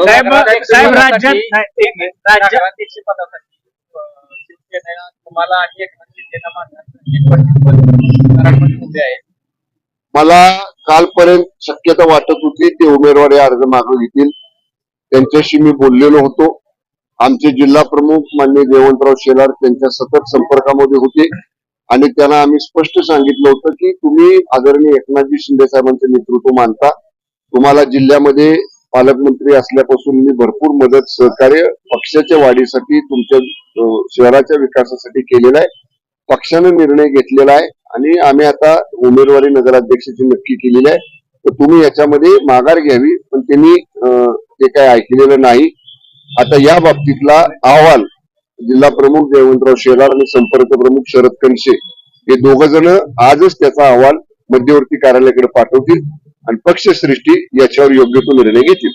साहेब राज्याध्यक्ष पदासाठी शिवसेना तुम्हाला आणि एकनाथ शिंदेना उभे आहेत. मला कालपर्यंत शक्यता वाटत होती ते उमेदवारी अर्ज मागे घेतील. त्यांच्याशी मी बोललेलो होतो. आमचे जिल्हा प्रमुख माननीय जयवंतराव शेलार त्यांच्या सतत संपर्कामध्ये होते आणि त्यांना आम्ही स्पष्ट सांगितलं होतं की तुम्ही आदरणीय एकनाथजी शिंदे साहेबांचं नेतृत्व मानता. तुम्हाला जिल्ह्यामध्ये पालकमंत्री असल्यापासून मी भरपूर मदत सहकार्य पक्षाच्या वाढीसाठी तुमच्या शहराच्या विकासासाठी केलेला आहे. पक्षाने निर्णय घेतलेला आहे आणि आम्ही आता उमेदवारी नगराध्यक्षाची नक्की केलेली आहे. तर तुम्ही याच्यामध्ये माघार घ्यावी, पण त्यांनी ते काय ऐकलेलं नाही. आता या बाबतीतला अहवाल जिल्हा प्रमुख जयवंतराव शेलार आणि संपर्क प्रमुख शरद कणशे हे दोघ जण आजच त्याचा अहवाल मध्यवर्ती कार्यालयाकडे पाठवतील आणि पक्षश्रेष्ठी याच्यावर योग्य तो निर्णय घेतील.